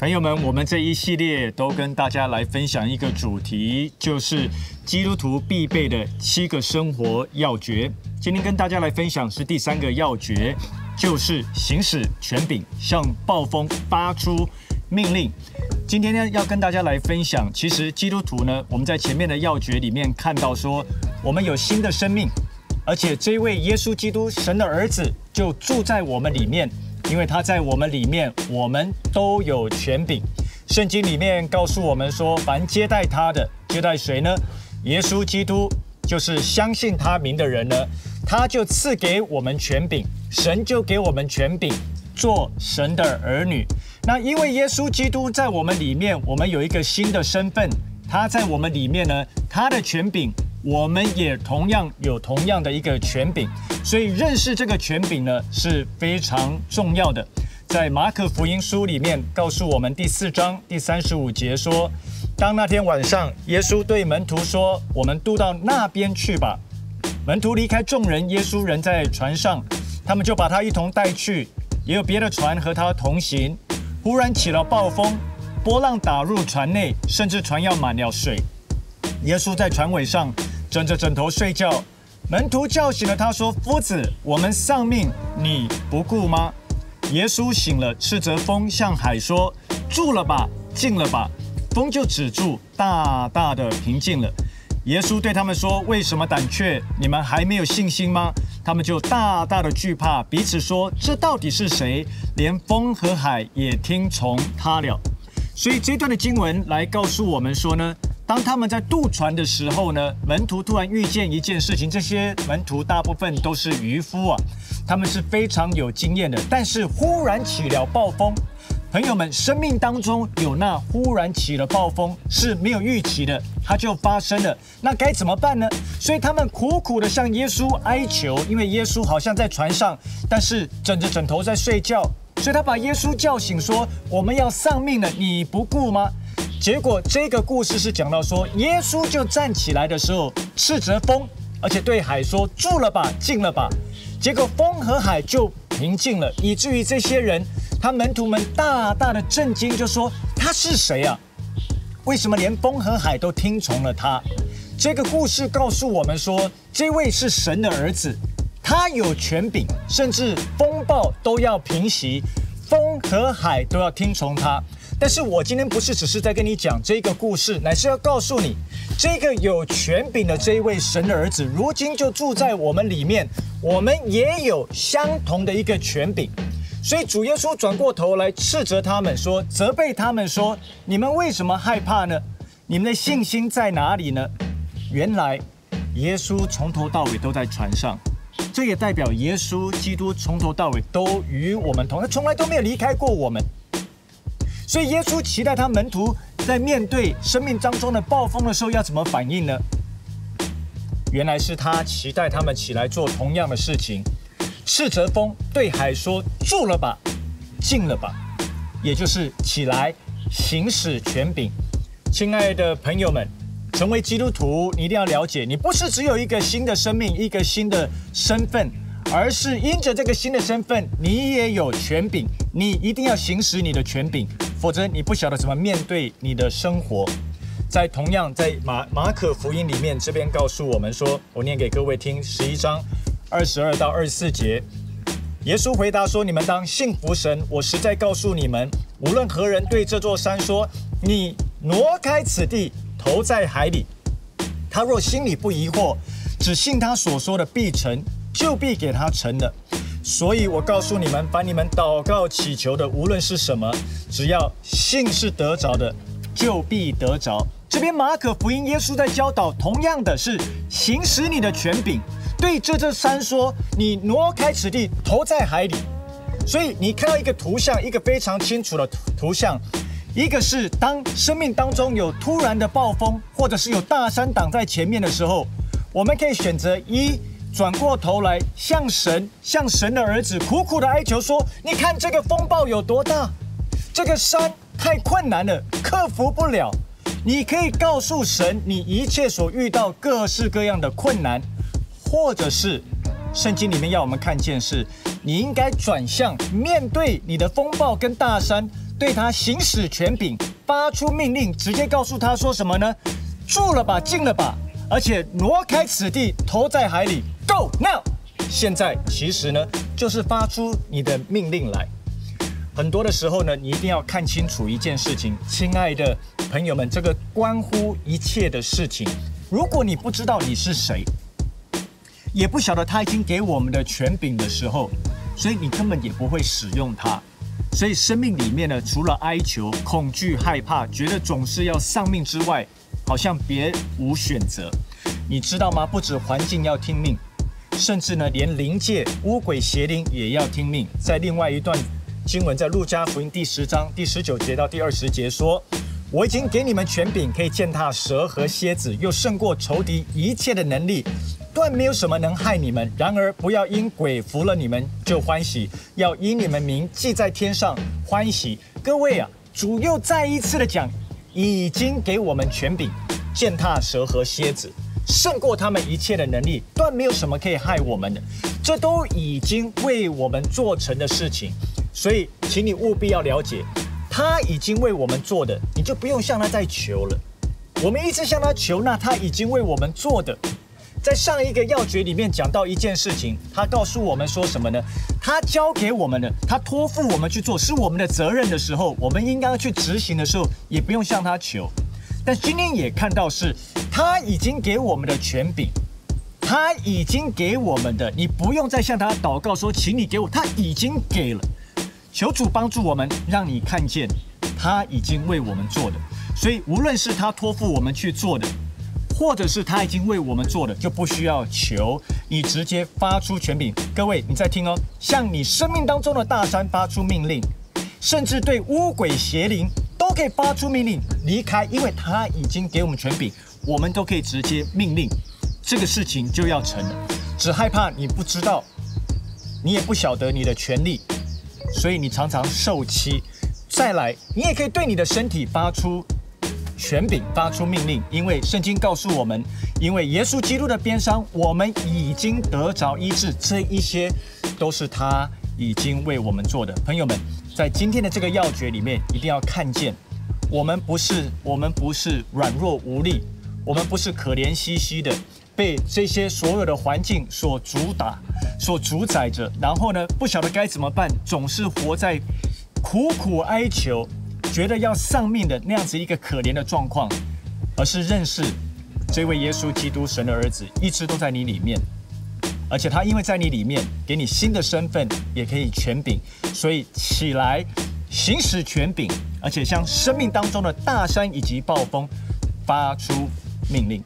朋友们，我们这一系列都跟大家来分享一个主题，就是基督徒必备的7个生活要诀。今天跟大家来分享是第3个要诀，就是行使权柄，向暴风发出命令。今天呢，要跟大家来分享，其实基督徒呢，我们在前面的要诀里面看到说，我们有新的生命，而且这位耶稣基督，神的儿子，就住在我们里面。因为他在我们里面，我们都有权柄。圣经里面告诉我们说，凡接待他的，接待谁呢？耶稣基督，就是相信他名的人呢，他就赐给我们权柄，神就给我们权柄，做神的儿女。那因为耶稣基督在我们里面，我们有一个新的身份，他在我们里面呢，他的权柄，我们也同样有同样的一个权柄。所以认识这个权柄呢是非常重要的。在马可福音书里面告诉我们第4章第35节说，当那天晚上，耶稣对门徒说，我们渡到那边去吧。门徒离开众人，耶稣人在船上，他们就把他一同带去，也有别的船和他同行。忽然起了暴风，波浪打入船内，甚至船要满了水。耶稣在船尾上枕着枕头睡觉。门徒叫醒了他，说：“夫子，我们丧命，你不顾吗？”耶稣醒了，斥责风，向海说：“住了吧，静了吧。”风就止住，大大的平静了。耶稣对他们说：“为什么胆怯？你们还没有信心吗？”他们就大大的惧怕，彼此说：“这到底是谁？连风和海也听从他了。”所以这段的经文来告诉我们说呢，当他们在渡船的时候呢，门徒突然遇见一件事情。这些门徒大部分都是渔夫啊，他们是非常有经验的。但是忽然起了暴风，朋友们，生命当中有那忽然起了暴风是没有预期的，它就发生了。那该怎么办呢？所以他们苦苦的向耶稣哀求，因为耶稣好像在船上，但是枕着枕头在睡觉。所以他把耶稣叫醒，说：“我们要丧命了，你不顾吗？”结果这个故事是讲到说，耶稣就站起来的时候，斥责风，而且对海说：“住了吧，静了吧。”结果风和海就平静了，以至于这些人，他门徒们大大的震惊，就说：“他是谁啊？为什么连风和海都听从了他？”这个故事告诉我们说，这位是神的儿子，他有权柄，甚至风暴都要平息，风和海都要听从他。但是我今天不是只是在跟你讲这个故事，乃是要告诉你，这个有权柄的这一位神的儿子，如今就住在我们里面，我们也有相同的一个权柄。所以主耶稣转过头来斥责他们说，责备他们说：“你们为什么害怕呢？你们的信心在哪里呢？”原来耶稣从头到尾都在船上，这也代表耶稣基督从头到尾都与我们同在，从来都没有离开过我们。所以耶稣期待他门徒在面对生命当中的暴风的时候要怎么反应呢？原来是他期待他们起来做同样的事情，斥责风，对海说：“住了吧，静了吧。”也就是起来行使权柄。亲爱的朋友们，成为基督徒，你一定要了解，你不是只有一个新的生命，一个新的身份，而是因着这个新的身份，你也有权柄，你一定要行使你的权柄，否则你不晓得怎么面对你的生活。同样在马可福音里面，这边告诉我们说，我念给各位听，11章22到24节，耶稣回答说：“你们当信服神，我实在告诉你们，无论何人对这座山说，你挪开此地，投在海里，他若心里不疑惑，只信他所说的必成，就必给他成了。所以我告诉你们，凡你们祷告祈求的，无论是什么，只要信是得着的，就必得着。”这边马可福音耶稣在教导，同样的是行使你的权柄，对这座山说：“你挪开此地，投在海里。”所以你看到一个图像，一个非常清楚的图像，一个是当生命当中有突然的暴风，或者是有大山挡在前面的时候，我们可以选择一，转过头来向神的儿子苦苦的哀求说：“你看这个风暴有多大，这个山太困难了，克服不了。”你可以告诉神你一切所遇到各式各样的困难，或者是圣经里面要我们看见是，你应该转向面对你的风暴跟大山，对他行使权柄，发出命令，直接告诉他说什么呢？住了吧，进了吧，而且挪开此地，投在海里 ，Go now！ 现在其实呢，就是发出你的命令来。很多的时候呢，你一定要看清楚一件事情，亲爱的朋友们，这个关乎一切的事情。如果你不知道你是谁，也不晓得他已经给我们的权柄的时候，所以你根本也不会使用它。所以生命里面呢，除了哀求、恐惧、害怕，觉得总是要丧命之外，好像别无选择。你知道吗？不止环境要听命，甚至呢，连灵界、污鬼、邪灵也要听命。在另外一段经文，在路加福音第10章第19节到第20节说：“我已经给你们权柄，可以践踏蛇和蝎子，又胜过仇敌一切的能力。断没有什么能害你们。然而不要因鬼服了你们就欢喜，要因你们名记在天上欢喜。”各位啊，主又再一次的讲，已经给我们权柄，践踏蛇和蝎子，胜过他们一切的能力，断没有什么可以害我们的。这都已经为我们做成的事情，所以请你务必要了解，他已经为我们做的，你就不用向他再求了。我们一直向他求，那他已经为我们做的。在上一个要诀里面讲到一件事情，他告诉我们说什么呢？他交给我们的，他托付我们去做，是我们的责任的时候，我们应该去执行的时候，也不用向他求。但今天也看到是，他已经给我们的权柄，他已经给我们的，你不用再向他祷告说，请你给我，他已经给了。求主帮助我们，让你看见他已经为我们做的。所以无论是他托付我们去做的，或者是他已经为我们做的，就不需要求，你直接发出权柄。各位，你在听哦，向你生命当中的大山发出命令，甚至对污鬼邪灵都可以发出命令离开，因为他已经给我们权柄，我们都可以直接命令，这个事情就要成了。只害怕你不知道，你也不晓得你的权利，所以你常常受欺。再来，你也可以对你的身体发出权柄，发出命令，因为圣经告诉我们，因为耶稣基督的鞭伤，我们已经得着医治，这一些都是他已经为我们做的。朋友们，在今天的这个要诀里面，一定要看见，我们不是软弱无力，我们不是可怜兮兮的被这些所有的环境所主宰着，然后呢，不晓得该怎么办，总是活在苦苦哀求，觉得要丧命的那样子一个可怜的状况，而是认识这位耶稣基督神的儿子一直都在你里面，而且他因为在你里面给你新的身份，也可以权柄，所以起来行使权柄，而且向生命当中的大山以及暴风发出命令。